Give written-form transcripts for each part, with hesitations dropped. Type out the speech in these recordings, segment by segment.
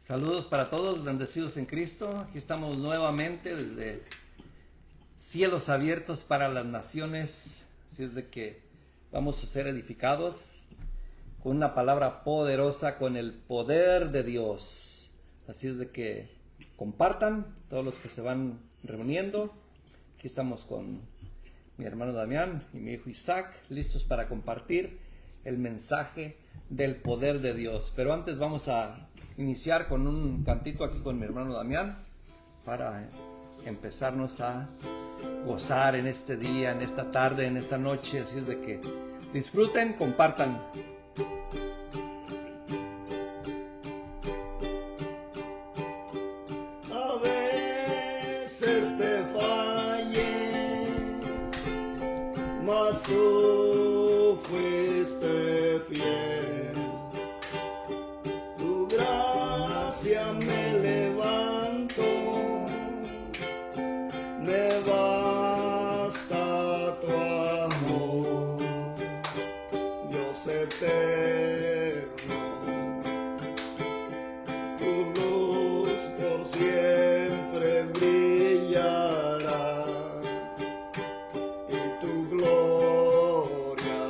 Saludos para todos, bendecidos en Cristo. Aquí estamos nuevamente desde cielos abiertos para las naciones. Así es de que vamos a ser edificados con una palabra poderosa, con el poder de Dios. Así es de que compartan todos los que se van reuniendo. Aquí estamos con mi hermano Damián y mi hijo Isaac, listos para compartir el mensaje del poder de Dios. Pero antes vamos a iniciar con un cantito aquí con mi hermano Damián para empezarnos a gozar en este día, en esta tarde, en esta noche. Así es de que disfruten, compartan. A veces te fallé, mas tú fuiste fiel. Tu gracia me levantó, me basta tu amor, Dios eterno. Tu luz por siempre brillará y tu gloria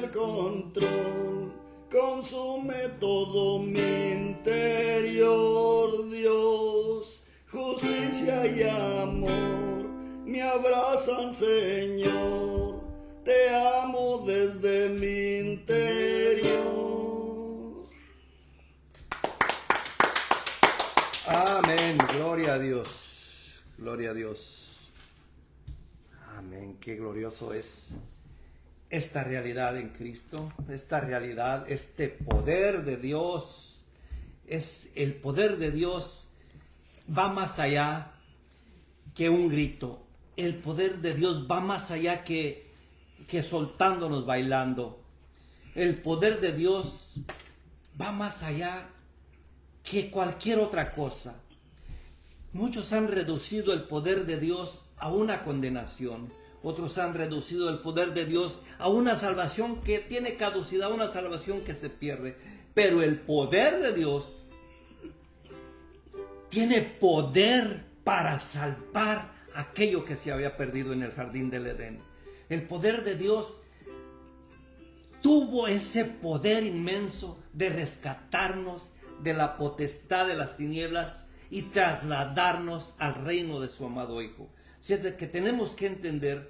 el control, consume todo mi interior, Dios. Justicia y amor me abrazan, Señor. Te amo desde mi interior. Amén. Gloria a Dios. Gloria a Dios. Amén. Qué glorioso es esta realidad en Cristo. Esta realidad, este poder de Dios. Es el poder de Dios. Va más allá que un grito. El poder de Dios va más allá que soltándonos bailando. El poder de Dios va más allá que cualquier otra cosa. Muchos han reducido el poder de Dios a una condenación. Otros han reducido el poder de Dios a una salvación que tiene caducidad, una salvación que se pierde. Pero el poder de Dios tiene poder para salvar aquello que se había perdido en el jardín del Edén. El poder de Dios tuvo ese poder inmenso de rescatarnos de la potestad de las tinieblas y trasladarnos al reino de su amado Hijo. Así es de que tenemos que entender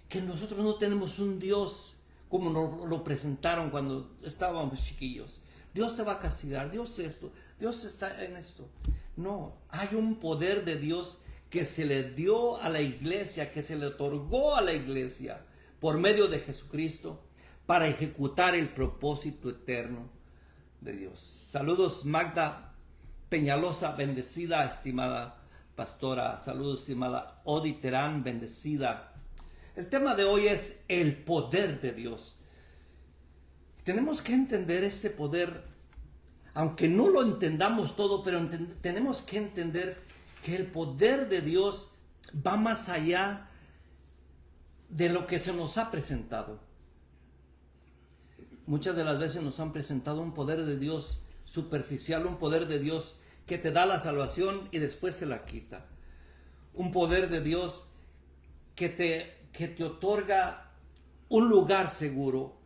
que nosotros no tenemos un Dios como nos lo presentaron cuando estábamos chiquillos. Dios te va a castigar, Dios esto, Dios está en esto. No, hay un poder de Dios que se le dio a la iglesia, que se le otorgó a la iglesia por medio de Jesucristo para ejecutar el propósito eterno de Dios. Saludos, Magda Peñalosa, bendecida, estimada pastora. Saludos, estimada Odi Terán, bendecida. El tema de hoy es el poder de Dios. Tenemos que entender este poder, aunque no lo entendamos todo, pero tenemos que entender que el poder de Dios va más allá de lo que se nos ha presentado. Muchas de las veces nos han presentado un poder de Dios superficial, un poder de Dios que te da la salvación y después te la quita. Un poder de Dios que te otorga un lugar seguro,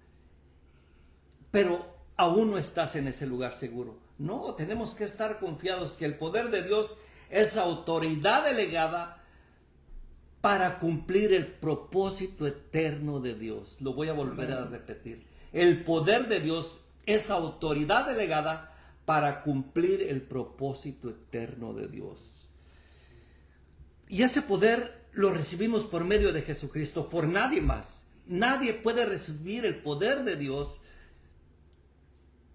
pero aún no estás en ese lugar seguro. No, tenemos que estar confiados que el poder de Dios es autoridad delegada para cumplir el propósito eterno de Dios. Lo voy a volver a repetir. El poder de Dios es autoridad delegada para cumplir el propósito eterno de Dios. Y ese poder lo recibimos por medio de Jesucristo, por nadie más. Nadie puede recibir el poder de Dios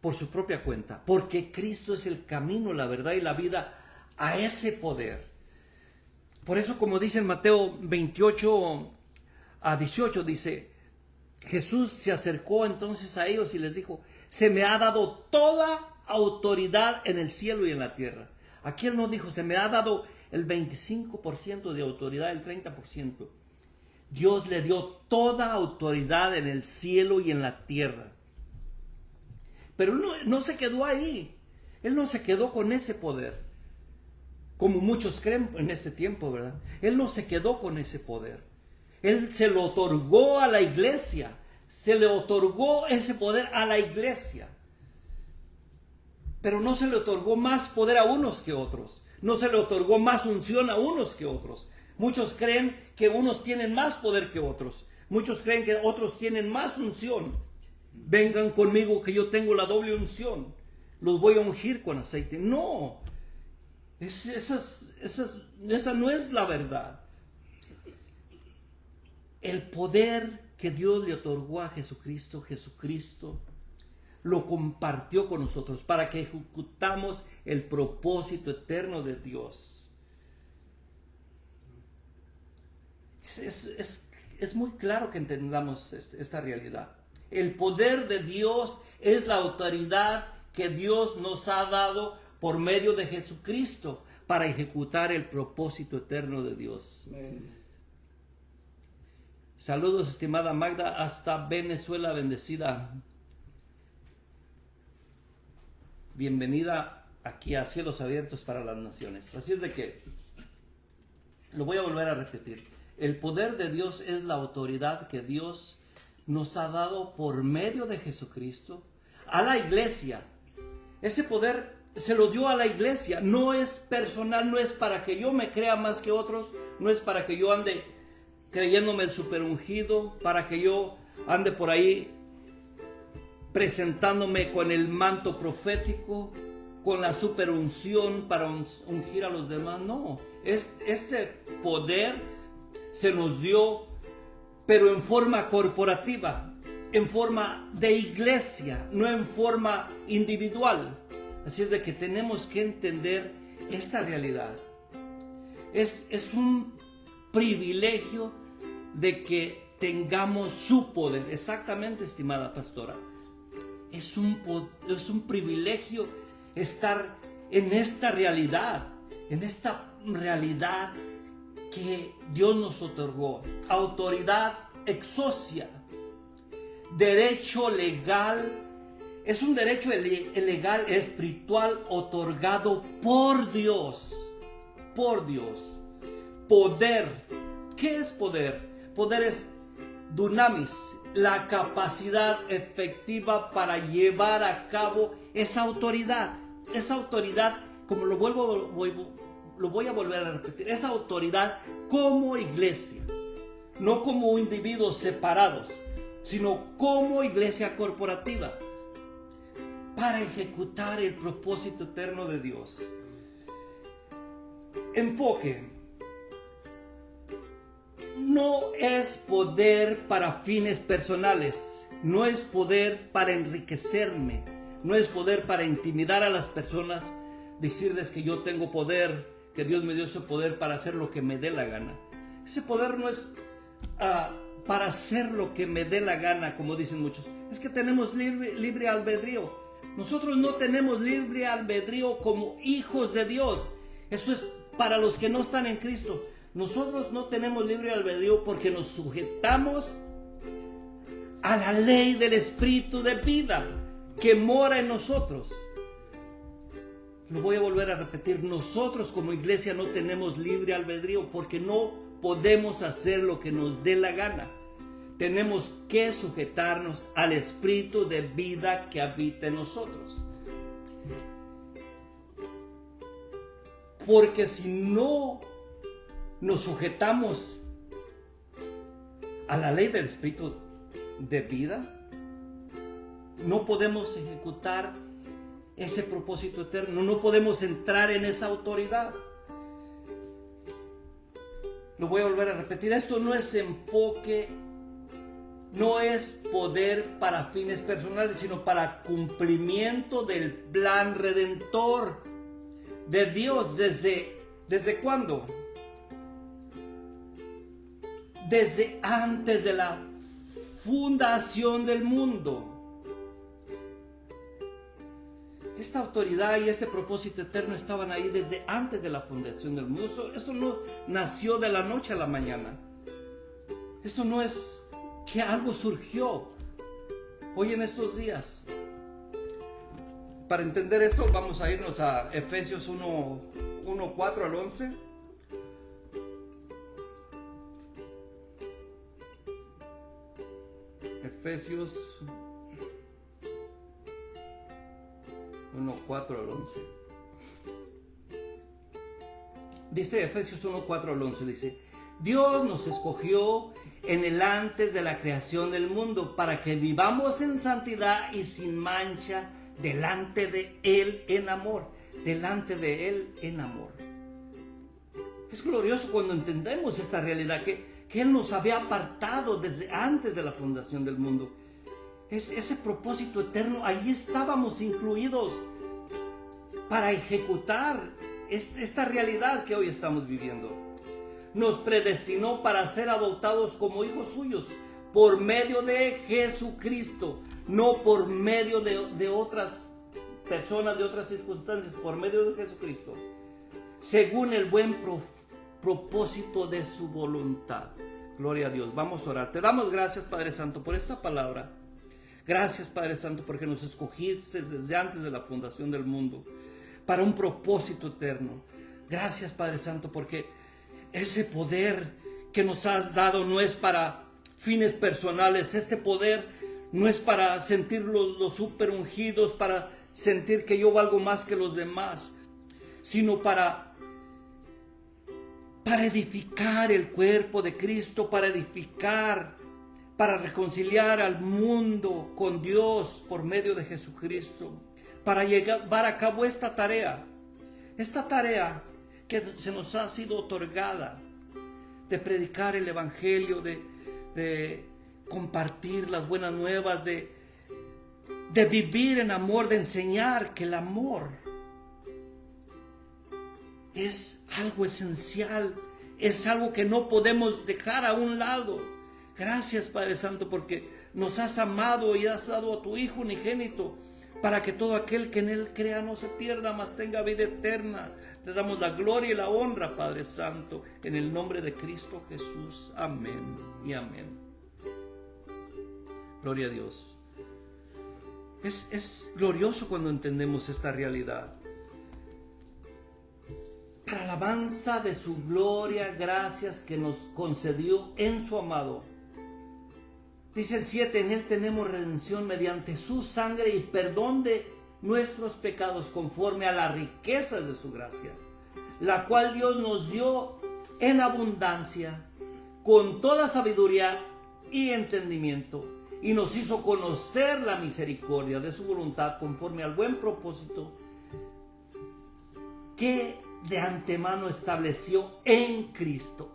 por su propia cuenta, porque Cristo es el camino, la verdad y la vida a ese poder. Por eso, como dice en Mateo 28 a 18, dice: Jesús se acercó entonces a ellos y les dijo: se me ha dado toda autoridad en el cielo y en la tierra. Aquí él no dijo: se me ha dado el 25% de autoridad, el 30%. Dios le dio toda autoridad en el cielo y en la tierra. Pero no se quedó ahí. Él no se quedó con ese poder, como muchos creen en este tiempo, ¿verdad? Él no se quedó con ese poder. Él se lo otorgó a la iglesia. Se le otorgó ese poder a la iglesia. Pero no se le otorgó más poder a unos que otros. No se le otorgó más unción a unos que otros. Muchos creen que unos tienen más poder que otros. Muchos creen que otros tienen más unción. Vengan conmigo que yo tengo la doble unción. Los voy a ungir con aceite. No. Esa no es la verdad. El poder que Dios le otorgó a Jesucristo, Jesucristo lo compartió con nosotros para que ejecutamos el propósito eterno de Dios. Es muy claro que entendamos esta realidad. El poder de Dios es la autoridad que Dios nos ha dado por medio de Jesucristo para ejecutar el propósito eterno de Dios. Amén. Saludos, estimada Magda, hasta Venezuela, bendecida. Bienvenida aquí a Cielos Abiertos para las Naciones. Así es de que, lo voy a volver a repetir, el poder de Dios es la autoridad que Dios nos ha dado por medio de Jesucristo a la iglesia. Ese poder se lo dio a la iglesia. No es personal, no es para que yo me crea más que otros, no es para que yo ande creyéndome el superungido, para que yo ande por ahí presentándome con el manto profético, con la superunción para ungir a los demás. No, este poder se nos dio, pero en forma corporativa, en forma de iglesia, no en forma individual. Así es de que tenemos que entender esta realidad. Es un privilegio de que tengamos su poder. Exactamente, estimada pastora. Es un privilegio estar en esta realidad que Dios nos otorgó. Autoridad exousia, derecho legal. Es un derecho legal espiritual otorgado por Dios. Por Dios. Poder. ¿Qué es poder? Poder es dunamis, la capacidad efectiva para llevar a cabo esa autoridad. Esa autoridad, como lo voy a volver a repetir, esa autoridad como iglesia, no como individuos separados, sino como iglesia corporativa, para ejecutar el propósito eterno de Dios. Enfoque. No es poder para fines personales, no es poder para enriquecerme, no es poder para intimidar a las personas, decirles que yo tengo poder, que Dios me dio ese poder para hacer lo que me dé la gana. Ese poder no es para hacer lo que me dé la gana, como dicen muchos. Es que tenemos libre albedrío. Nosotros no tenemos libre albedrío como hijos de Dios. Eso es para los que no están en Cristo. Nosotros no tenemos libre albedrío porque nos sujetamos a la ley del Espíritu de vida que mora en nosotros. Lo voy a volver a repetir. Nosotros como iglesia no tenemos libre albedrío porque no podemos hacer lo que nos dé la gana. Tenemos que sujetarnos al Espíritu de vida que habita en nosotros. Porque si no nos sujetamos a la ley del Espíritu de vida, no podemos ejecutar ese propósito eterno, no podemos entrar en esa autoridad. Lo voy a volver a repetir, esto no es enfoque, no es poder para fines personales, sino para cumplimiento del plan redentor de Dios. ¿Desde cuándo? Desde antes de la fundación del mundo. Esta autoridad y este propósito eterno estaban ahí desde antes de la fundación del mundo. Esto no nació de la noche a la mañana. Esto no es que algo surgió hoy en estos días. Para entender esto vamos a irnos a Efesios 1, 4 al 11. Efesios 1, 4 al 11. Dice Efesios 1, 4 al 11, dice: Dios nos escogió en el antes de la creación del mundo para que vivamos en santidad y sin mancha delante de Él en amor. Delante de Él en amor. Es glorioso cuando entendemos esta realidad, que Él nos había apartado desde antes de la fundación del mundo. Ese propósito eterno, ahí estábamos incluidos para ejecutar esta realidad que hoy estamos viviendo. Nos predestinó para ser adoptados como hijos suyos por medio de Jesucristo, no por medio de otras personas, de otras circunstancias, por medio de Jesucristo, según el buen propósito de su voluntad. Gloria a Dios. Vamos a orar. Te damos gracias, Padre Santo, por esta palabra. Gracias, Padre Santo, porque nos escogiste desde antes de la fundación del mundo para un propósito eterno. Gracias, Padre Santo, porque ese poder que nos has dado no es para fines personales. Este poder no es para sentir los super ungidos, para sentir que yo valgo más que los demás, sino para edificar el cuerpo de Cristo, para edificar, para reconciliar al mundo con Dios por medio de Jesucristo, para llevar a cabo esta tarea que se nos ha sido otorgada, de predicar el evangelio, de compartir las buenas nuevas, de vivir en amor, de enseñar que el amor es algo esencial, es algo que no podemos dejar a un lado. Gracias, Padre Santo, porque nos has amado y has dado a tu Hijo unigénito, para que todo aquel que en Él crea no se pierda, mas tenga vida eterna. Te damos la gloria y la honra, Padre Santo, en el nombre de Cristo Jesús. Amén y amén. Gloria a Dios. Es glorioso cuando entendemos esta realidad. Para alabanza de su gloria, gracias que nos concedió en su amado. Dice el 7, en Él tenemos redención mediante su sangre y perdón de nuestros pecados conforme a las riquezas de su gracia, la cual Dios nos dio en abundancia, con toda sabiduría y entendimiento, y nos hizo conocer la misericordia de su voluntad conforme al buen propósito que de antemano estableció en Cristo,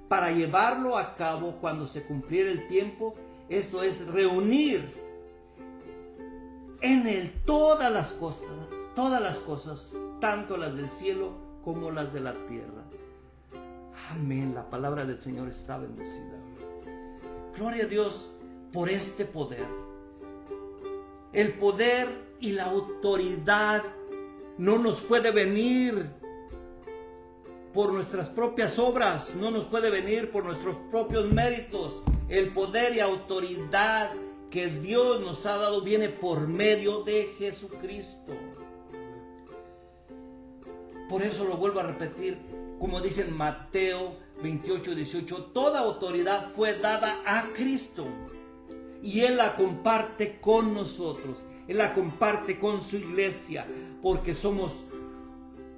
para llevarlo a cabo cuando se cumpliera el tiempo, esto es, reunir en Él todas las cosas, tanto las del cielo como las de la tierra. Amén, la palabra del Señor está bendecida. Gloria a Dios por este poder. El poder y la autoridad no nos puede venir por nuestras propias obras, no nos puede venir por nuestros propios méritos. El poder y autoridad que Dios nos ha dado viene por medio de Jesucristo. Por eso lo vuelvo a repetir, como dice en Mateo 28:18, toda autoridad fue dada a Cristo y Él la comparte con nosotros, Él la comparte con su iglesia, porque somos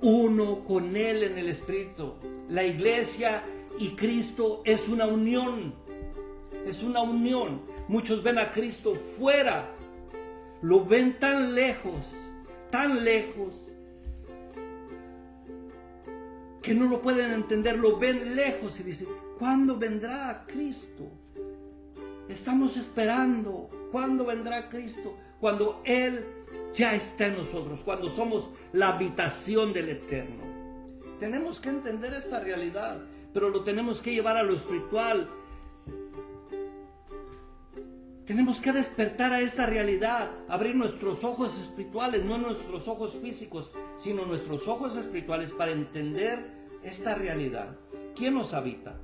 uno con Él en el Espíritu. La iglesia y Cristo es una unión, Muchos ven a Cristo fuera, lo ven tan lejos, que no lo pueden entender, lo ven lejos y dicen, ¿cuándo vendrá Cristo? Estamos esperando, ¿cuándo vendrá Cristo? Cuando Él ya está en nosotros, cuando somos la habitación del Eterno. Tenemos que entender esta realidad, pero lo tenemos que llevar a lo espiritual. Tenemos que despertar a esta realidad, abrir nuestros ojos espirituales, no nuestros ojos físicos, sino nuestros ojos espirituales para entender esta realidad. ¿Quién nos habita?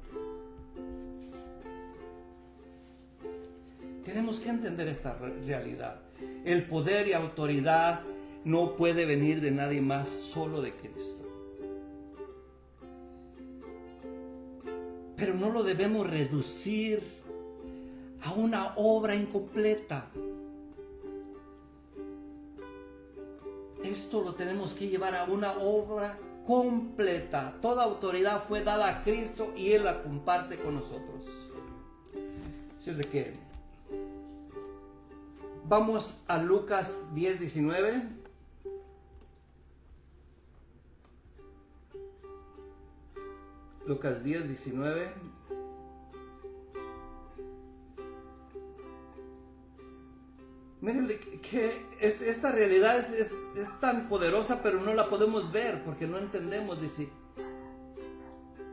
Tenemos que entender esta realidad. El poder y autoridad no puede venir de nadie más, solo de Cristo. Pero no lo debemos reducir a una obra incompleta. Esto lo tenemos que llevar a una obra completa. Toda autoridad fue dada a Cristo y Él la comparte con nosotros. Así es de que vamos a Lucas 10:19. Lucas 10:19. Miren que esta realidad es tan poderosa, pero no la podemos ver porque no entendemos. Dice,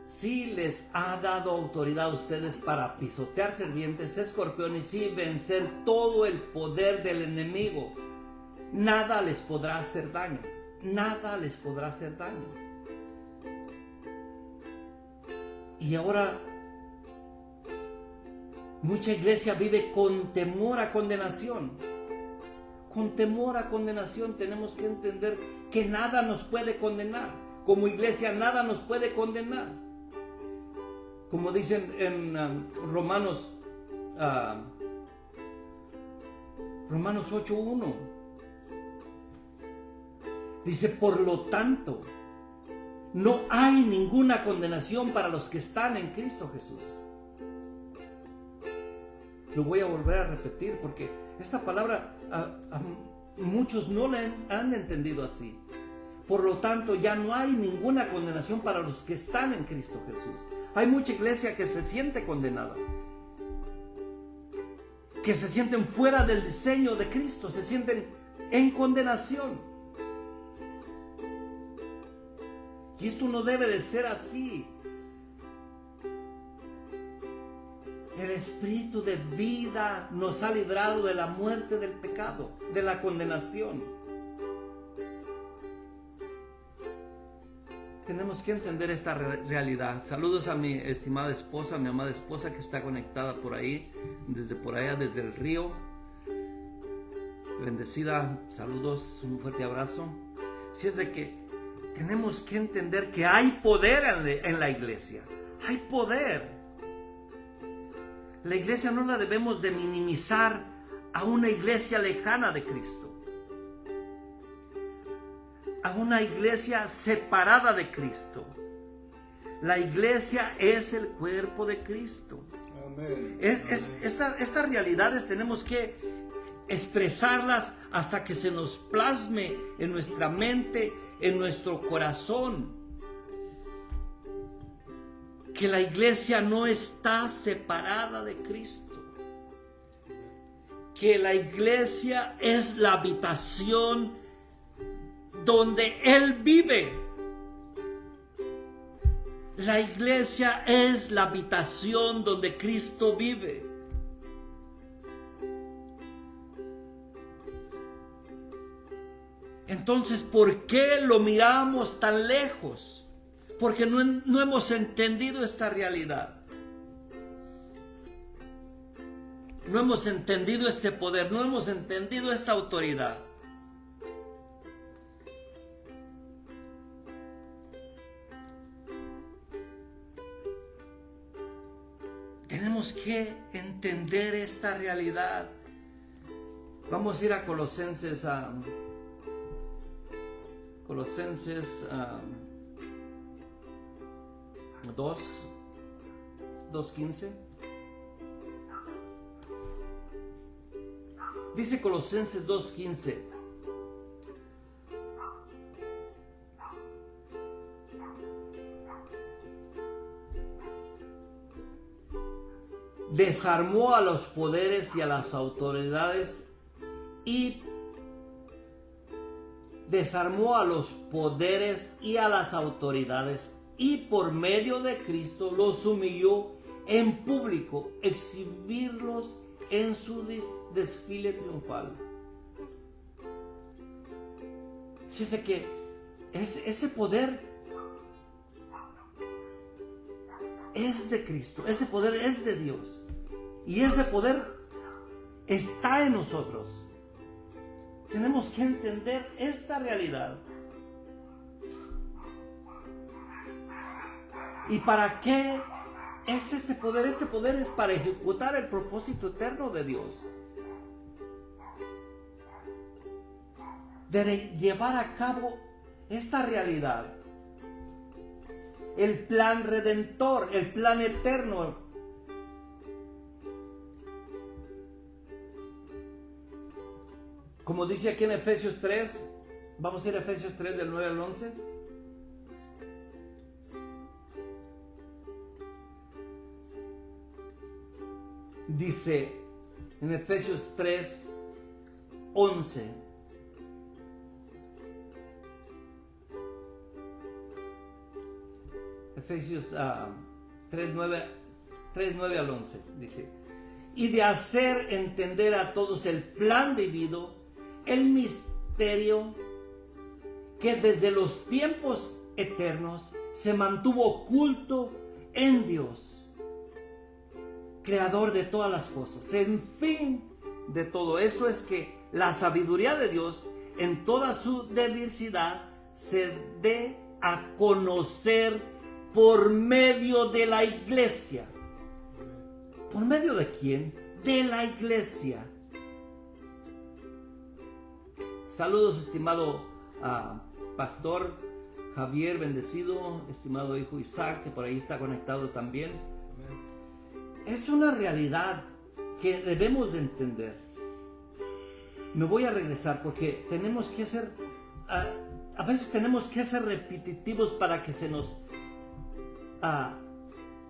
sí les ha dado autoridad a ustedes para pisotear serpientes, escorpiones y vencer todo el poder del enemigo. Nada les podrá hacer daño. Nada les podrá hacer daño. Y ahora mucha iglesia vive con temor a condenación. Con temor a condenación. Tenemos que entender que nada nos puede condenar. Como iglesia nada nos puede condenar. Como dicen en Romanos 8:1. Dice, por lo tanto, no hay ninguna condenación para los que están en Cristo Jesús. Lo voy a volver a repetir porque esta palabra a muchos no la han entendido así. Por lo tanto, ya no hay ninguna condenación para los que están en Cristo Jesús. Hay mucha iglesia que se siente condenada, que se sienten fuera del diseño de Cristo, se sienten en condenación. Y esto no debe de ser así. El Espíritu de vida nos ha librado de la muerte del pecado, de la condenación. Tenemos que entender esta realidad. Saludos a mi estimada esposa, mi amada esposa que está conectada por ahí, desde el río. Bendecida, saludos, un fuerte abrazo. Si es de que tenemos que entender que hay poder en la iglesia, hay poder. La iglesia no la debemos de minimizar a una iglesia lejana de Cristo, a una iglesia separada de Cristo. La iglesia es el cuerpo de Cristo. Amén. Estas realidades tenemos que expresarlas hasta que se nos plasme en nuestra mente, en nuestro corazón. Que la iglesia no está separada de Cristo. Que la iglesia es la habitación donde Él vive. La iglesia es la habitación donde Cristo vive. Entonces, ¿por qué lo miramos tan lejos? Porque no hemos entendido esta realidad. No hemos entendido este poder, no hemos entendido esta autoridad. Tenemos que entender esta realidad. Vamos a ir a Colosenses 2:15. Dice Colosenses 2:15. Desarmó a los poderes y a las autoridades y por medio de Cristo los humilló en público, exhibirlos en su desfile triunfal. Dice que ese poder es de Cristo, ese poder es de Dios y ese poder está en nosotros. Tenemos que entender esta realidad. ¿Y para qué es este poder? Este poder es para ejecutar el propósito eterno de Dios. De llevar a cabo esta realidad. El plan redentor, el plan eterno. Como dice aquí en Efesios 3, vamos a ir a Efesios 3 del 9 al 11. Dice en Efesios 3, 11. Efesios 3, 9 al 11 dice: y de hacer entender a todos el plan divino, el misterio que desde los tiempos eternos se mantuvo oculto en Dios, creador de todas las cosas. En fin de todo esto es que la sabiduría de Dios en toda su diversidad se dé a conocer por medio de la iglesia. ¿Por medio de quién? De la iglesia. Saludos, estimado pastor Javier, bendecido, estimado hijo Isaac, que por ahí está conectado también. Es una realidad que debemos de entender. Me voy a regresar porque tenemos que ser, a veces tenemos que ser repetitivos para que se nos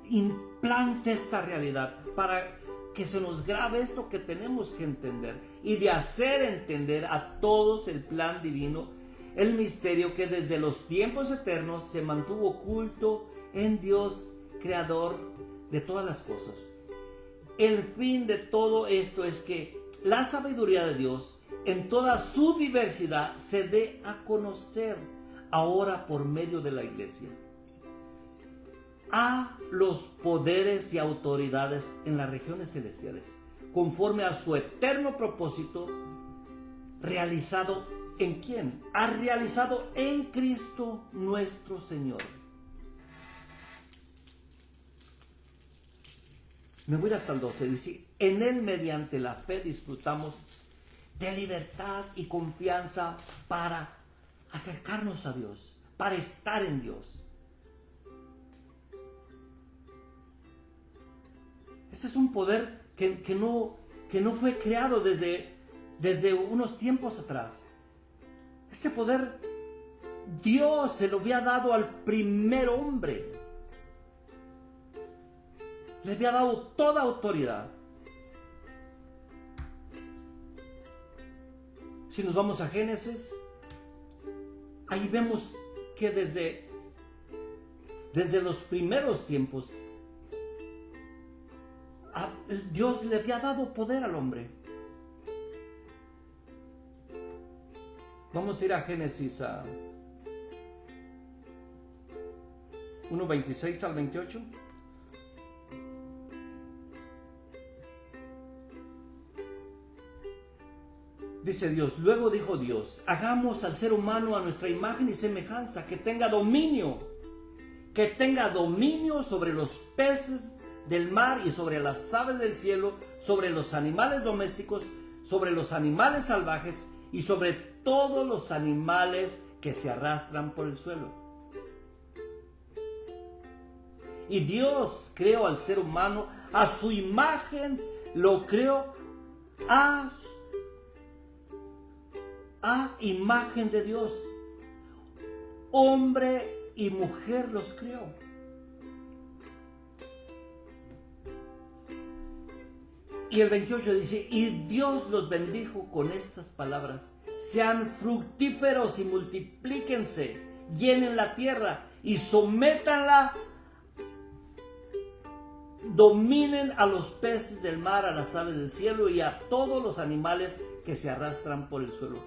implante esta realidad, para que se nos grabe esto que tenemos que entender y de hacer entender a todos el plan divino, el misterio que desde los tiempos eternos se mantuvo oculto en Dios, creador de todas las cosas. El fin de todo esto es que la sabiduría de Dios en toda su diversidad se dé a conocer ahora por medio de la iglesia a los poderes y autoridades en las regiones celestiales, conforme a su eterno propósito realizado ¿en quién? Ha realizado en Cristo nuestro Señor. Me voy hasta el 12, dice, en Él mediante la fe disfrutamos de libertad y confianza para acercarnos a Dios, para estar en Dios. Ese es un poder que no fue creado desde unos tiempos atrás. Este poder Dios se lo había dado al primer hombre. Le había dado toda autoridad. Si nos vamos a Génesis, ahí vemos que desde los primeros tiempos Dios le había dado poder al hombre. Vamos a ir a Génesis 1:26 al 28. Dice Dios, luego dijo Dios, hagamos al ser humano a nuestra imagen y semejanza, que tenga dominio sobre los peces del mar y sobre las aves del cielo, sobre los animales domésticos, sobre los animales salvajes y sobre todos los animales que se arrastran por el suelo. Y Dios creó al ser humano a su imagen, lo creó a imagen de Dios. Hombre y mujer los creó. Y el 28 dice, y Dios los bendijo con estas palabras, sean fructíferos y multiplíquense, llenen la tierra y sométanla, dominen a los peces del mar, a las aves del cielo y a todos los animales que se arrastran por el suelo.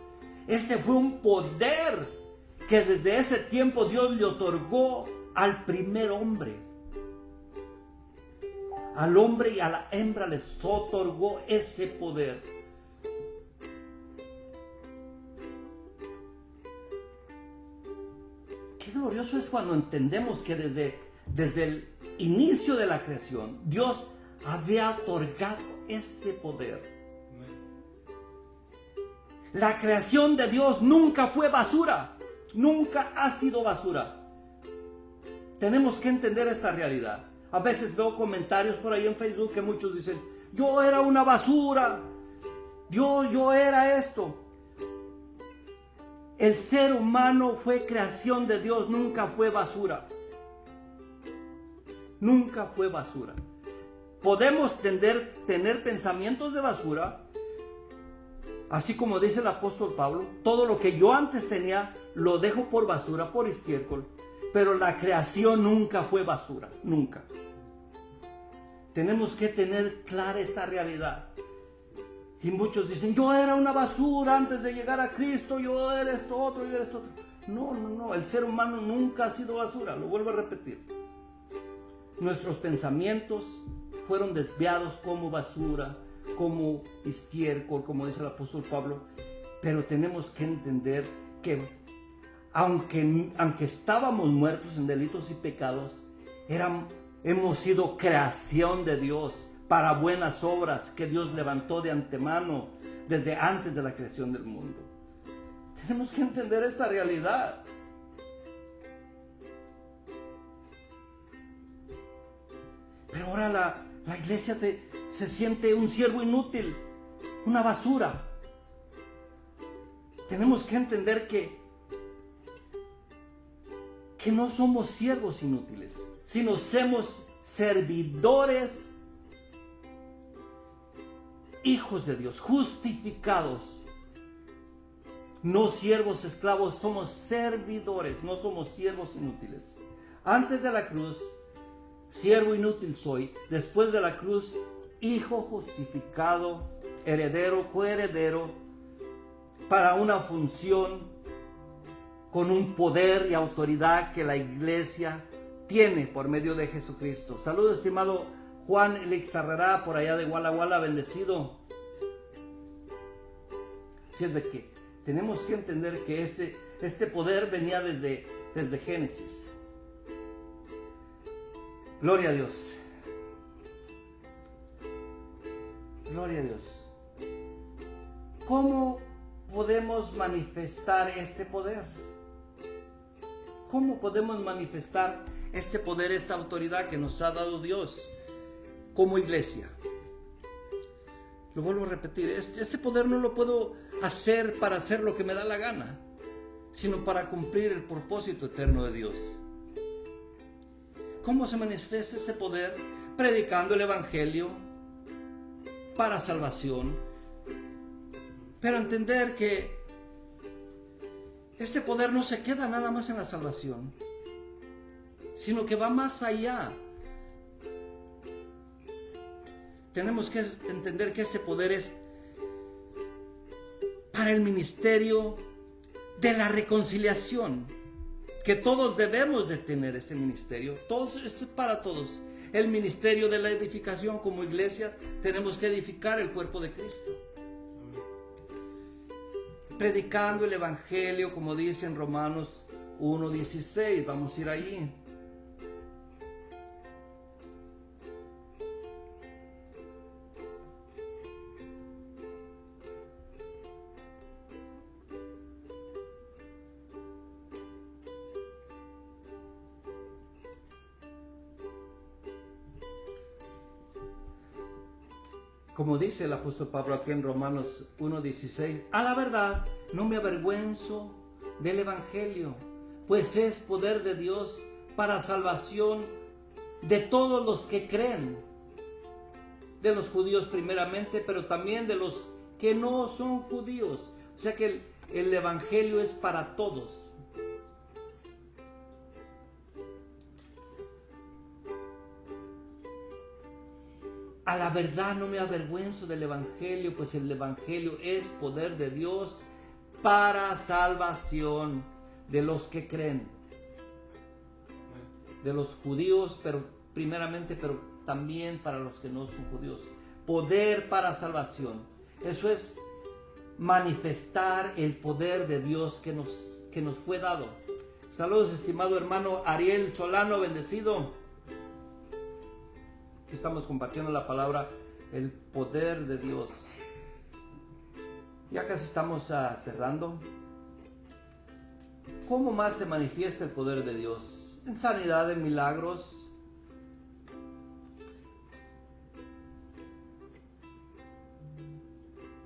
Este fue un poder que desde ese tiempo Dios le otorgó al primer hombre. Al hombre y a la hembra les otorgó ese poder. Qué glorioso es cuando entendemos que desde el inicio de la creación, Dios había otorgado ese poder. La creación de Dios nunca fue basura, nunca ha sido basura. Tenemos que entender esta realidad. A veces veo comentarios por ahí en Facebook que muchos dicen, yo era una basura, yo era esto. El ser humano fue creación de Dios, nunca fue basura. Nunca fue basura. Podemos tener pensamientos de basura, así como dice el apóstol Pablo, todo lo que yo antes tenía lo dejo por basura, por estiércol. Pero la creación nunca fue basura, nunca. Tenemos que tener clara esta realidad. Y muchos dicen, yo era una basura antes de llegar a Cristo, yo era esto otro, yo era esto otro. No, el ser humano nunca ha sido basura, lo vuelvo a repetir. Nuestros pensamientos fueron desviados como basura, como estiércol, como dice el apóstol Pablo. Pero tenemos que entender que aunque estábamos muertos en delitos y pecados, hemos sido creación de Dios para buenas obras que Dios levantó de antemano desde antes de la creación del mundo. Tenemos que entender esta realidad. Pero ahora la iglesia se siente un siervo inútil, una basura. Tenemos que entender que no somos siervos inútiles, sino somos servidores, hijos de Dios, justificados. No siervos esclavos, somos servidores, no somos siervos inútiles. Antes de la cruz, siervo inútil soy. Después de la cruz, hijo justificado, heredero, coheredero, para una función con un poder y autoridad que la iglesia tiene por medio de Jesucristo. Saludos, estimado Juan Elixarrará, por allá de Walla Walla, bendecido. Así es de que tenemos que entender que este poder venía desde Génesis. Gloria a Dios. Gloria a Dios. ¿Cómo podemos manifestar este poder? ¿Cómo podemos manifestar este poder, esta autoridad que nos ha dado Dios como iglesia? Lo vuelvo a repetir, este poder no lo puedo hacer para hacer lo que me da la gana, sino para cumplir el propósito eterno de Dios. ¿Cómo se manifiesta este poder? Predicando el evangelio para salvación. Pero entender que este poder no se queda nada más en la salvación, sino que va más allá. Tenemos que entender que este poder es para el ministerio de la reconciliación, que todos debemos de tener este ministerio. Esto es para todos. El ministerio de la edificación, como iglesia tenemos que edificar el cuerpo de Cristo. Predicando el evangelio, como dice en Romanos 1:16, vamos a ir ahí. Como dice el apóstol Pablo aquí en Romanos 1:16, a la verdad no me avergüenzo del evangelio, pues es poder de Dios para salvación de todos los que creen, de los judíos primeramente, pero también de los que no son judíos. O sea que el evangelio es para todos. A la verdad no me avergüenzo del evangelio, pues el evangelio es poder de Dios para salvación de los que creen, de los judíos, pero primeramente, pero también para los que no son judíos. Poder para salvación. Eso es manifestar el poder de Dios que nos fue dado. Saludos, estimado hermano Ariel Solano, bendecido. Estamos compartiendo la palabra, el poder de Dios. Ya casi estamos cerrando. ¿Cómo más se manifiesta el poder de Dios? En sanidad, en milagros.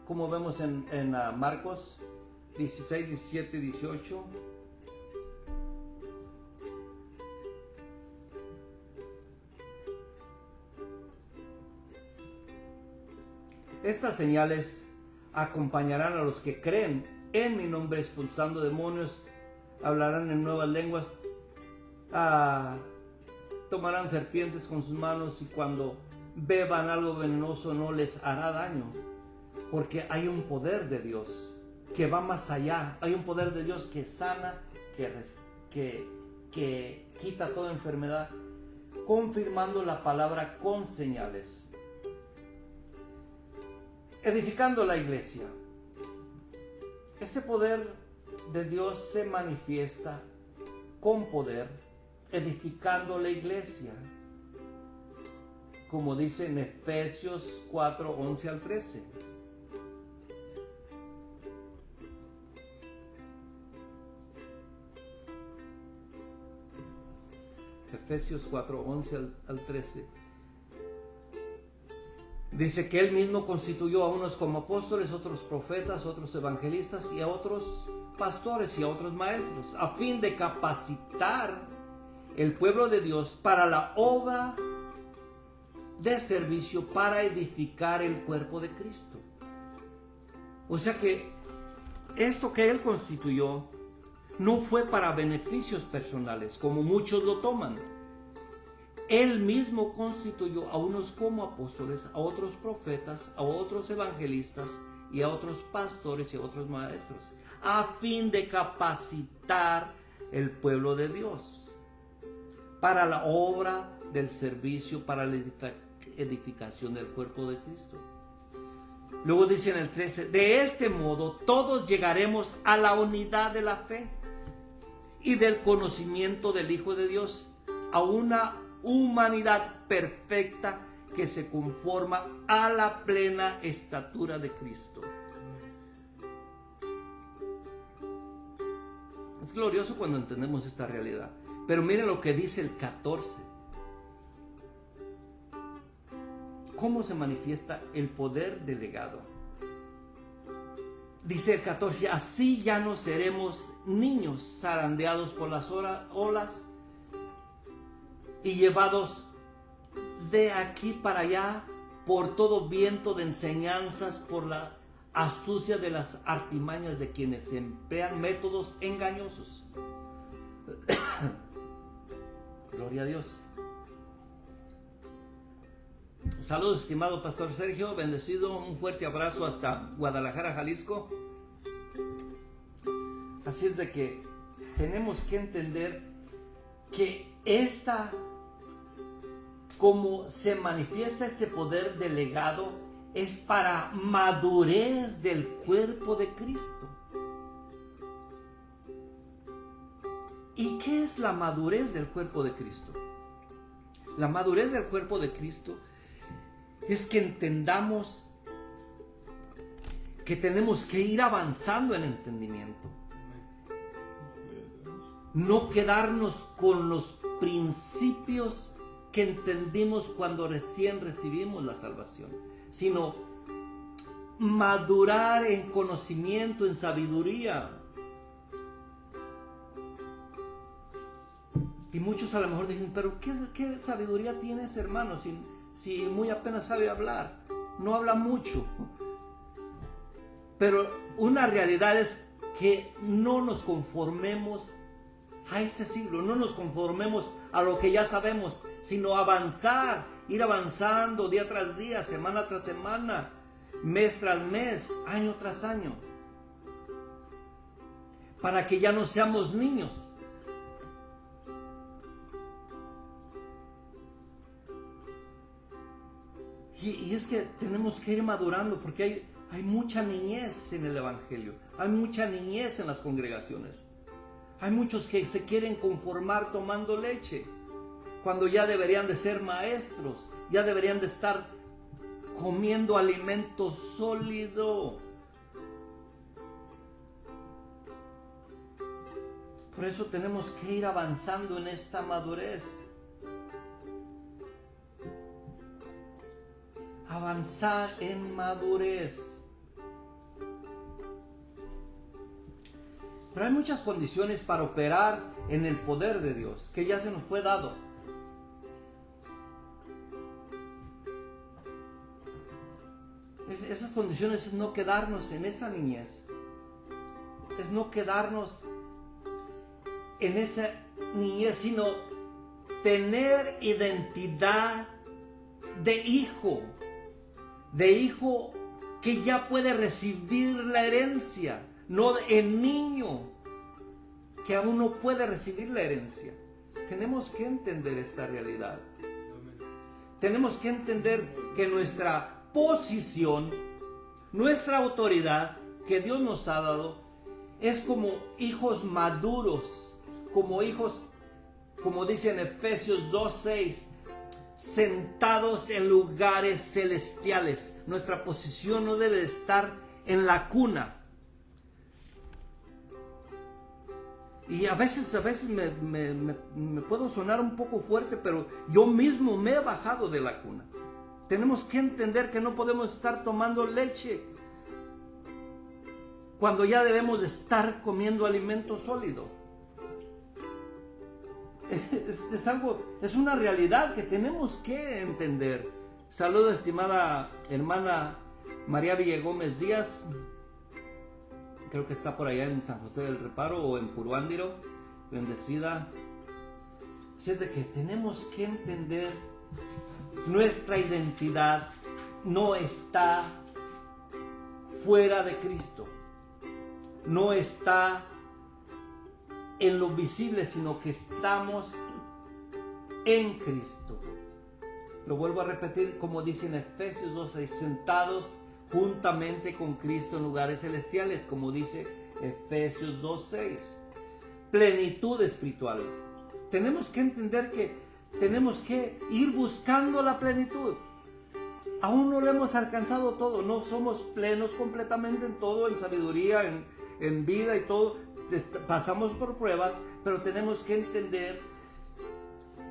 Como vemos en Marcos 16, 17 y 18. Estas señales acompañarán a los que creen en mi nombre, expulsando demonios, hablarán en nuevas lenguas, tomarán serpientes con sus manos, y cuando beban algo venenoso no les hará daño, porque hay un poder de Dios que va más allá. Hay un poder de Dios que sana, que quita toda enfermedad, confirmando la palabra con señales. Edificando la iglesia. Este poder de Dios se manifiesta con poder, edificando la iglesia, como dice en Efesios 4, 11 al 13. Efesios 4, 11 al 13. Dice que Él mismo constituyó a unos como apóstoles, otros profetas, otros evangelistas y a otros pastores y a otros maestros, a fin de capacitar el pueblo de Dios para la obra de servicio, para edificar el cuerpo de Cristo. O sea que esto que Él constituyó no fue para beneficios personales, como muchos lo toman. Él mismo constituyó a unos como apóstoles, a otros profetas, a otros evangelistas y a otros pastores y a otros maestros, a fin de capacitar el pueblo de Dios para la obra del servicio, para la edificación del cuerpo de Cristo. Luego dice en el 13, de este modo todos llegaremos a la unidad de la fe y del conocimiento del Hijo de Dios, a una humanidad perfecta que se conforma a la plena estatura de Cristo. Es glorioso cuando entendemos esta realidad. Pero miren lo que dice el 14. ¿Cómo se manifiesta el poder delegado? Dice el 14, así ya no seremos niños zarandeados por las olas y llevados de aquí para allá por todo viento de enseñanzas, por la astucia de las artimañas de quienes emplean métodos engañosos. Gloria a Dios. Saludos, estimado Pastor Sergio, bendecido, un fuerte abrazo hasta Guadalajara, Jalisco. Así es de que tenemos que entender que como se manifiesta este poder delegado, es para madurez del cuerpo de Cristo. ¿Y qué es la madurez del cuerpo de Cristo? La madurez del cuerpo de Cristo es que entendamos que tenemos que ir avanzando en entendimiento. No quedarnos con los principios que entendimos cuando recién recibimos la salvación, sino madurar en conocimiento, en sabiduría. Y muchos a lo mejor dicen, pero ¿qué sabiduría tiene ese hermano si muy apenas sabe hablar? No habla mucho. Pero una realidad es que no nos conformemos a este siglo, no nos conformemos a lo que ya sabemos, sino avanzar, ir avanzando día tras día, semana tras semana, mes tras mes, año tras año, para que ya no seamos niños. Y es que tenemos que ir madurando, porque hay mucha niñez en el Evangelio, hay mucha niñez en las congregaciones. Hay muchos que se quieren conformar tomando leche, cuando ya deberían de ser maestros, ya deberían de estar comiendo alimento sólido. Por eso tenemos que ir avanzando en esta madurez. Avanzar en madurez. Pero hay muchas condiciones para operar en el poder de Dios, que ya se nos fue dado. Esas condiciones es no quedarnos en esa niñez, es no quedarnos en esa niñez, sino tener identidad de hijo que ya puede recibir la herencia. No el niño que aún no puede recibir la herencia. Tenemos que entender esta realidad. Tenemos que entender que nuestra posición, nuestra autoridad que Dios nos ha dado, es como hijos maduros, como hijos, como dice en Efesios 2:6, sentados en lugares celestiales. Nuestra posición no debe estar en la cuna. Y a veces me puedo sonar un poco fuerte, pero yo mismo me he bajado de la cuna. Tenemos que entender que no podemos estar tomando leche cuando ya debemos de estar comiendo alimento sólido. Es una realidad que tenemos que entender. Saludo, estimada hermana María Villegómez Díaz. Creo que está por allá en San José del Reparo o en Puruándiro. Bendecida. Es de que tenemos que entender nuestra identidad no está fuera de Cristo. No está en lo visible, sino que estamos en Cristo. Lo vuelvo a repetir, como dice en Efesios 2:6, sentados juntamente con Cristo en lugares celestiales, como dice Efesios 2:6. Plenitud espiritual. Tenemos que entender que tenemos que ir buscando la plenitud. Aún no lo hemos alcanzado todo, no somos plenos completamente en todo, en sabiduría, en vida y todo. Pasamos por pruebas, pero tenemos que entender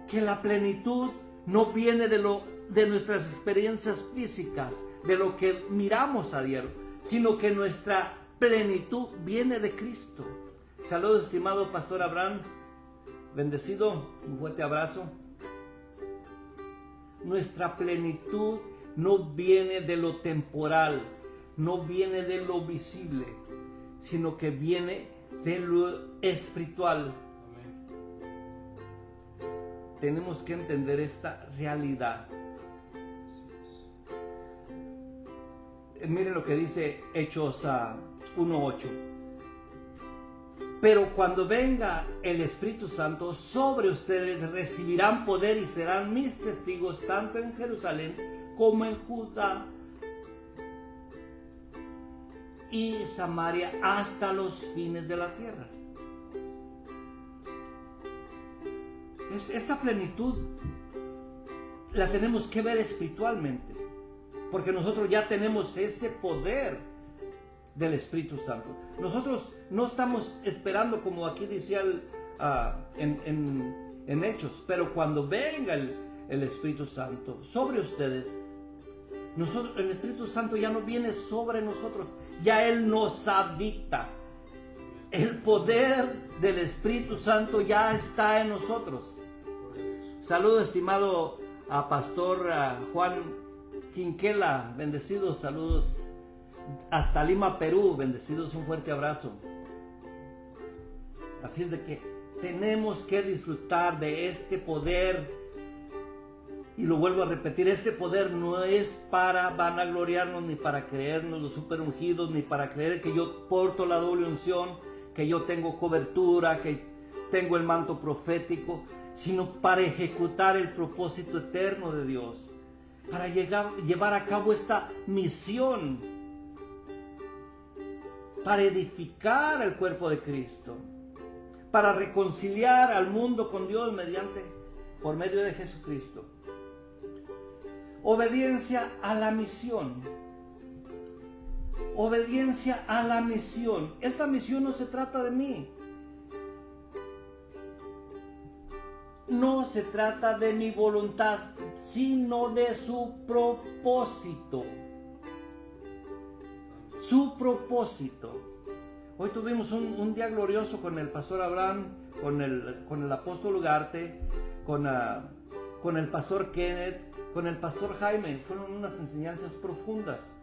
que la plenitud no viene de nuestras experiencias físicas, de lo que miramos a diario, sino que nuestra plenitud viene de Cristo. Saludos, estimado Pastor Abraham, bendecido, un fuerte abrazo. Nuestra plenitud no viene de lo temporal, no viene de lo visible, sino que viene de lo espiritual. Tenemos que entender esta realidad. Miren lo que dice Hechos 1:8. Pero cuando venga el Espíritu Santo sobre ustedes, recibirán poder y serán mis testigos tanto en Jerusalén como en Judá y Samaria hasta los fines de la tierra. Esta plenitud la tenemos que ver espiritualmente, porque nosotros ya tenemos ese poder del Espíritu Santo. Nosotros no estamos esperando, como aquí decía en Hechos, pero cuando venga el Espíritu Santo sobre ustedes, el Espíritu Santo ya no viene sobre nosotros, ya Él nos habita. El poder del Espíritu Santo ya está en nosotros. Saludo, estimado a Pastor Juan Quinquela, bendecidos, saludos hasta Lima, Perú, bendecidos, un fuerte abrazo. Así es de que tenemos que disfrutar de este poder. Y lo vuelvo a repetir, este poder no es para vanagloriarnos, ni para creernos los super ungidos, ni para creer que yo porto la doble unción, que yo tengo cobertura, que tengo el manto profético, sino para ejecutar el propósito eterno de Dios, para llevar a cabo esta misión, para edificar el cuerpo de Cristo, para reconciliar al mundo con Dios por medio de Jesucristo. Obediencia a la misión. Obediencia a la misión. Esta misión no se trata de mí. No se trata de mi voluntad, sino de su propósito. Su propósito. Hoy tuvimos un día glorioso con el Pastor Abraham, con el apóstol Ugarte, con el Pastor Kenneth, con el Pastor Jaime. Fueron unas enseñanzas profundas.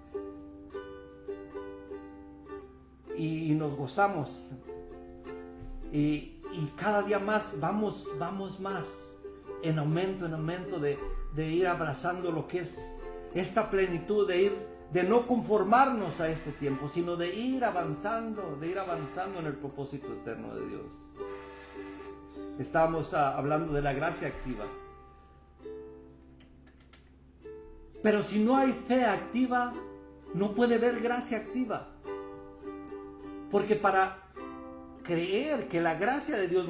Y nos gozamos. Y cada día más vamos más en aumento de ir abrazando lo que es esta plenitud, de no conformarnos a este tiempo, sino de ir avanzando en el propósito eterno de Dios. Estábamos hablando de la gracia activa. Pero si no hay fe activa, no puede haber gracia activa. Porque para creer que la gracia de Dios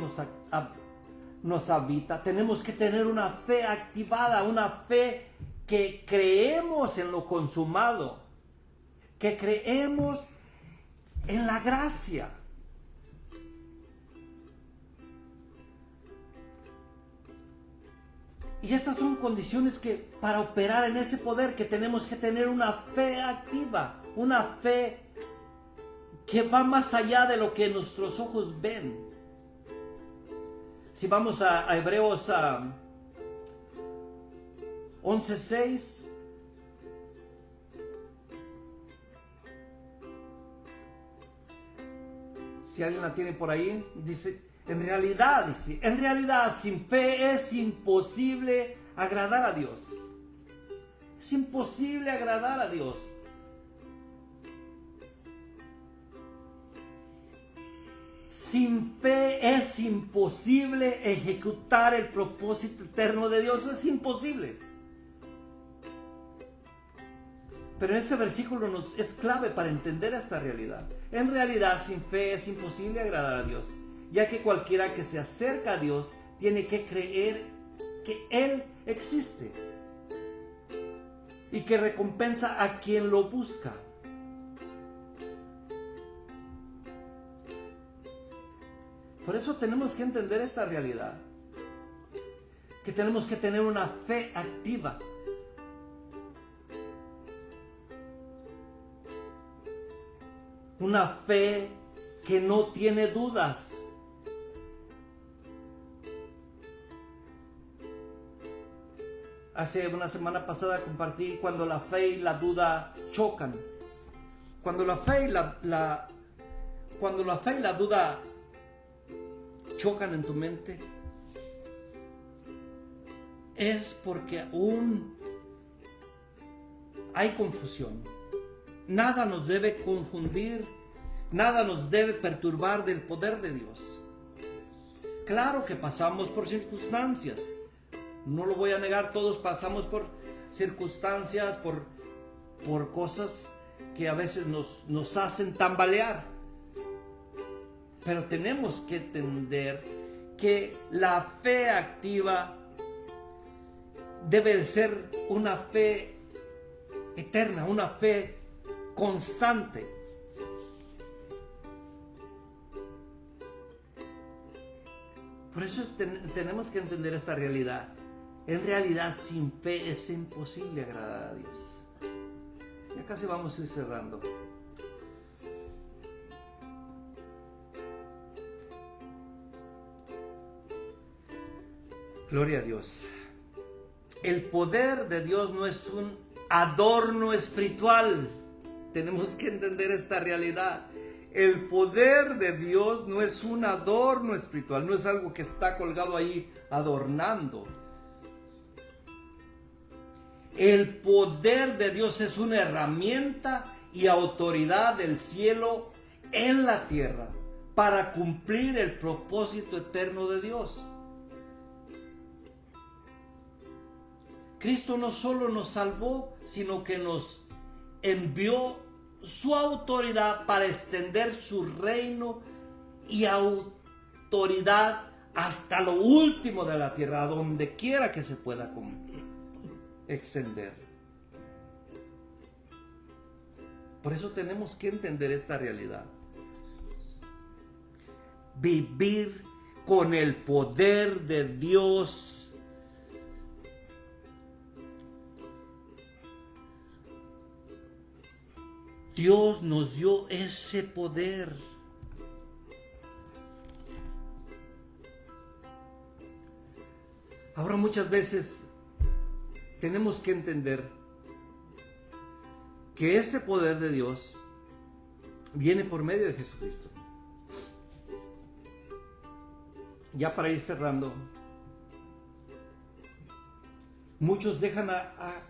nos habita, tenemos que tener una fe activada, una fe que creemos en lo consumado, que creemos en la gracia. Y estas son condiciones que para operar en ese poder que tenemos que tener una fe activa, una fe que va más allá de lo que nuestros ojos ven. Si vamos a Hebreos 11:6, si alguien la tiene por ahí, dice, en realidad sin fe es imposible agradar a Dios. Es imposible agradar a Dios. Sin fe es imposible ejecutar el propósito eterno de Dios. Es imposible. Pero ese versículo es clave para entender esta realidad. En realidad, sin fe es imposible agradar a Dios, ya que cualquiera que se acerca a Dios tiene que creer que Él existe y que recompensa a quien lo busca. Por eso tenemos que entender esta realidad, que tenemos que tener una fe activa. Una fe que no tiene dudas. Hace una semana pasada compartí cuando la fe y la duda chocan. Cuando la fe y la duda chocan en tu mente, es porque aún hay confusión. Nada nos debe confundir, nada nos debe perturbar del poder de Dios. Claro que pasamos por circunstancias, no lo voy a negar, todos pasamos por circunstancias, por cosas que a veces nos hacen tambalear. Pero tenemos que entender que la fe activa debe ser una fe eterna, una fe constante. Por eso tenemos que entender esta realidad. En realidad, sin fe es imposible agradar a Dios. Ya casi vamos a ir cerrando. Gloria a Dios. El poder de Dios no es un adorno espiritual. Tenemos que entender esta realidad. El poder de Dios no es un adorno espiritual, no es algo que está colgado ahí adornando. El poder de Dios es una herramienta y autoridad del cielo en la tierra para cumplir el propósito eterno de Dios. Cristo no solo nos salvó, sino que nos envió su autoridad para extender su reino y autoridad hasta lo último de la tierra, donde quiera que se pueda extender. Por eso tenemos que entender esta realidad. Vivir con el poder de Dios. Dios nos dio ese poder. Ahora muchas veces tenemos que entender que ese poder de Dios viene por medio de Jesucristo. Ya para ir cerrando, muchos dejan a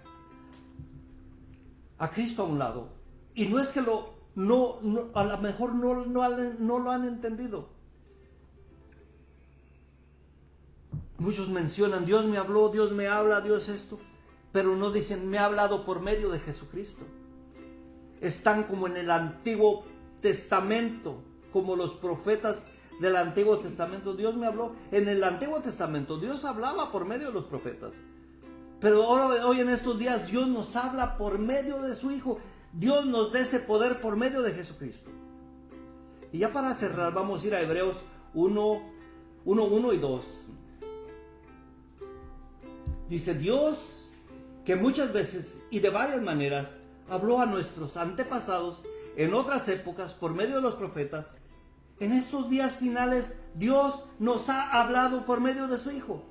Cristo a un lado. Y no es que a lo mejor no lo han entendido. Muchos mencionan, Dios me habló, Dios me habla, Dios esto, pero no dicen, me ha hablado por medio de Jesucristo. Están como en el Antiguo Testamento, como los profetas del Antiguo Testamento. Dios me habló. En el Antiguo Testamento Dios hablaba por medio de los profetas. Pero hoy en estos días Dios nos habla por medio de su Hijo. Dios nos da ese poder por medio de Jesucristo. Y ya para cerrar vamos a ir a Hebreos 1, 1 y 2. Dice: Dios, que muchas veces y de varias maneras habló a nuestros antepasados en otras épocas por medio de los profetas, en estos días finales Dios nos ha hablado por medio de su Hijo.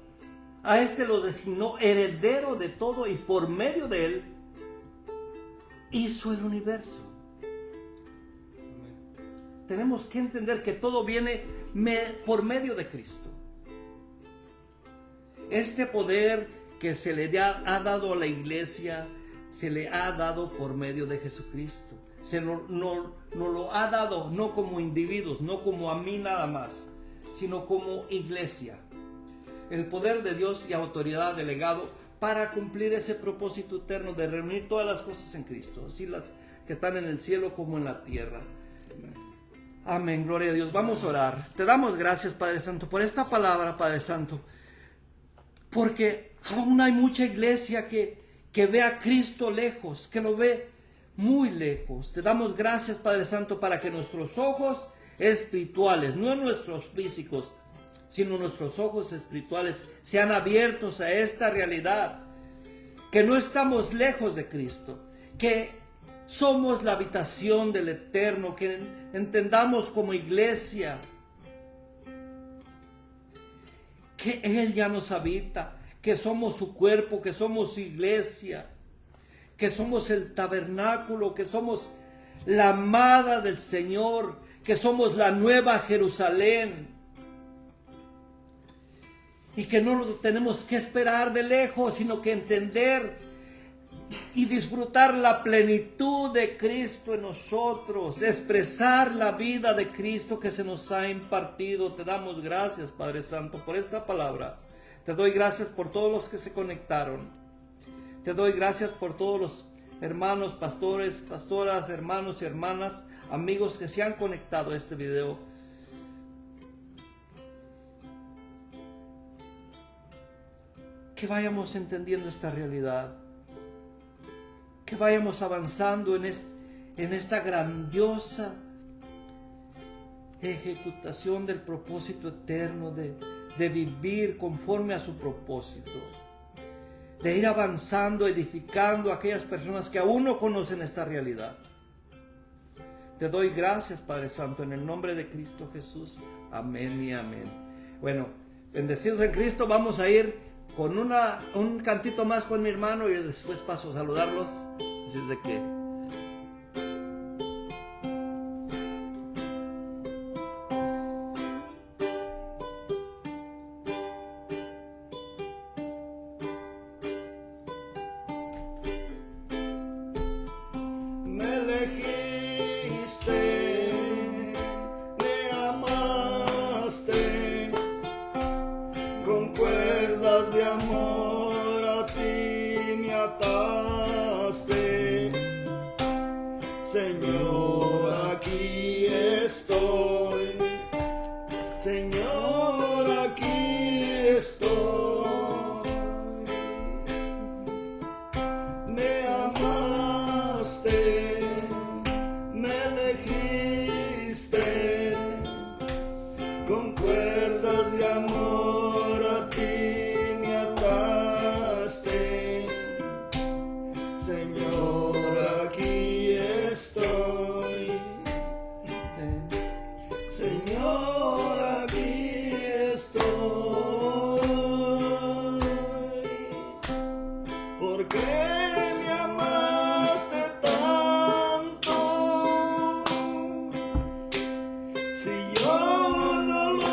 A este lo designó heredero de todo y por medio de él hizo el universo. Tenemos que entender que todo viene por medio de Cristo. Este poder que se le ha dado a la iglesia, se le ha dado por medio de Jesucristo. Se nos lo ha dado no como individuos, no como a mí nada más, sino como iglesia. El poder de Dios y autoridad delegado para cumplir ese propósito eterno de reunir todas las cosas en Cristo, así las que están en el cielo como en la tierra. Amén, gloria a Dios. Vamos a orar. Te damos gracias, Padre Santo, por esta palabra, Padre Santo, porque aún hay mucha iglesia que ve a Cristo lejos, que lo ve muy lejos. Te damos gracias, Padre Santo, para que nuestros ojos espirituales, no nuestros físicos, sino nuestros ojos espirituales sean abiertos a esta realidad, que no estamos lejos de Cristo, que somos la habitación del Eterno, que entendamos como iglesia que Él ya nos habita, que somos su cuerpo, que somos su iglesia, que somos el tabernáculo, que somos la amada del Señor, que somos la nueva Jerusalén. Y que no lo tenemos que esperar de lejos, sino que entender y disfrutar la plenitud de Cristo en nosotros, expresar la vida de Cristo que se nos ha impartido. Te damos gracias, Padre Santo, por esta palabra. Te doy gracias por todos los que se conectaron. Te doy gracias por todos los hermanos, pastores, pastoras, hermanos y hermanas, amigos que se han conectado a este video. Que vayamos entendiendo esta realidad, que vayamos avanzando en esta grandiosa ejecutación del propósito eterno de vivir conforme a su propósito, de ir avanzando, edificando a aquellas personas que aún no conocen esta realidad. Te doy gracias, Padre Santo, en el nombre de Cristo Jesús. Amén y amén. Bueno, bendecidos en Cristo, vamos a ir con un cantito más con mi hermano y después paso a saludarlos. Así es de que me elegiste, me amaste, con cuerdas de amor a ti me ataste. Señor, aquí estoy. Señor, aquí estoy. Me amaste, me elegiste, con cuerdas de amor a ti me ataste. Señor, aquí estoy. Señor, aquí estoy. ¿Por qué me amaste tanto? Si yo no lo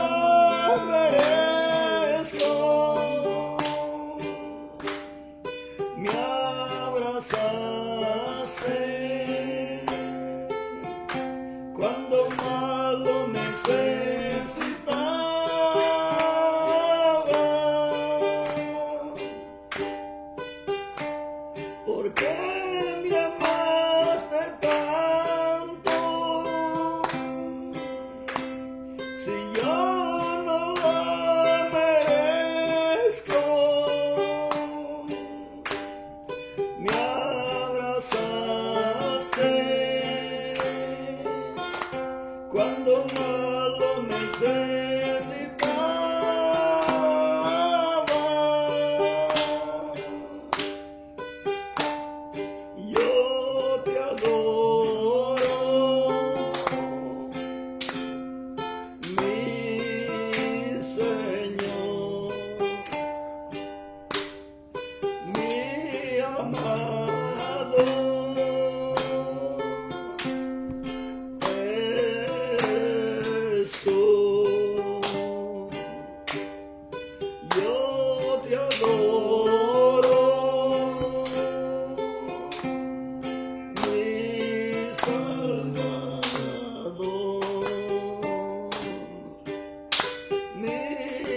merezco. Me abrazaste cuando más lo necesitaba. ¿Por qué me amaste tanto? Si yo amado, eres tú. Yo te adoro, mi Salvador, mi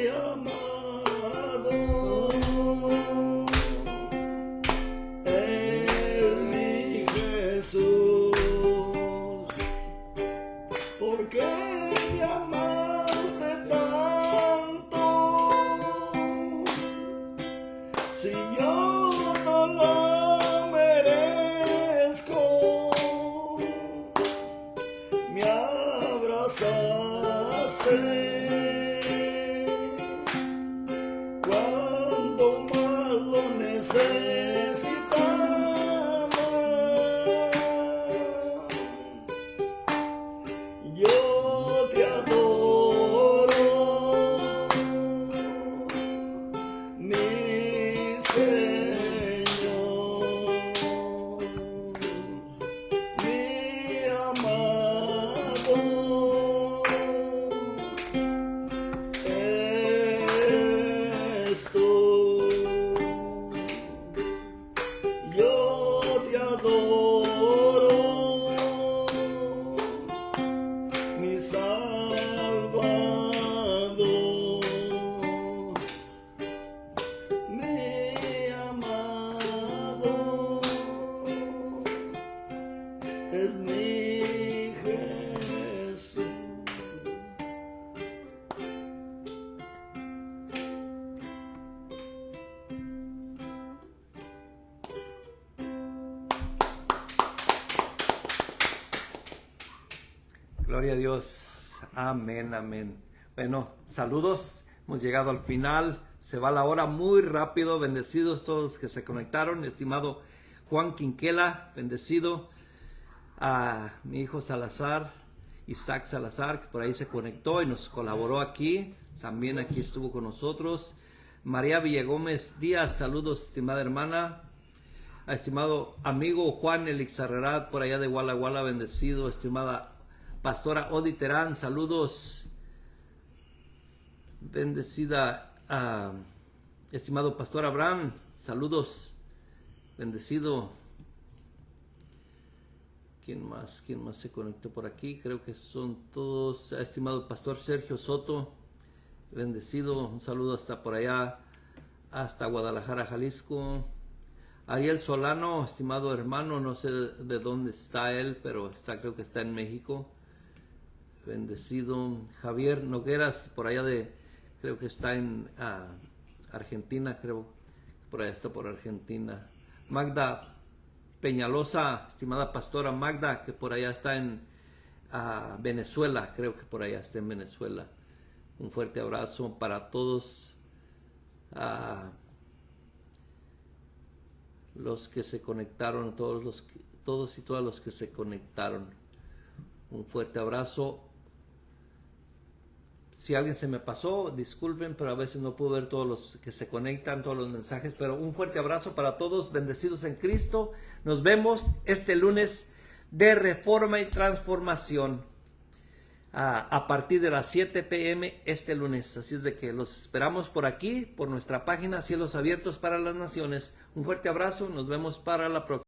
amado, es mi Jesús. ¿Por qué me amaste tanto? Si yo no lo merezco, me abrazaste cuando más lo necesitaba. Yo te adoro, mi Señor, mi amado, eres tú. Yo te adoro, mi Salvador, mi amado, es mi Jesús. Gloria a Dios. Amén, amén. Bueno, saludos. Hemos llegado al final. Se va la hora muy rápido. Bendecidos todos los que se conectaron. Estimado Juan Quinquela, bendecido. A mi hijo Salazar, Isaac Salazar, que por ahí se conectó y nos colaboró aquí. También aquí estuvo con nosotros. María Villagómez Díaz, saludos, estimada hermana. A estimado amigo Juan Elixarrerat, por allá de Walla Walla, bendecido. Estimada Pastora Odi Terán, saludos. Bendecida, estimado Pastor Abraham, saludos. Bendecido. ¿Quién más se conectó por aquí? Creo que son todos. Estimado Pastor Sergio Soto, bendecido. Un saludo hasta por allá, hasta Guadalajara, Jalisco. Ariel Solano, estimado hermano, no sé de dónde está él, pero creo que está en México. Bendecido. Javier Nogueras, por allá creo que está en Argentina, creo. Por allá está por Argentina. Magda Peñalosa, estimada pastora Magda, que por allá está en Venezuela, creo que por allá está en Venezuela. Un fuerte abrazo para todos los que se conectaron, todos y todas los que se conectaron. Un fuerte abrazo. Si alguien se me pasó, disculpen, pero a veces no puedo ver todos los que se conectan, todos los mensajes, pero un fuerte abrazo para todos, bendecidos en Cristo. Nos vemos este lunes de Reforma y Transformación a partir de las 7 p.m. este lunes. Así es de que los esperamos por aquí, por nuestra página Cielos Abiertos para las Naciones. Un fuerte abrazo, nos vemos para la próxima.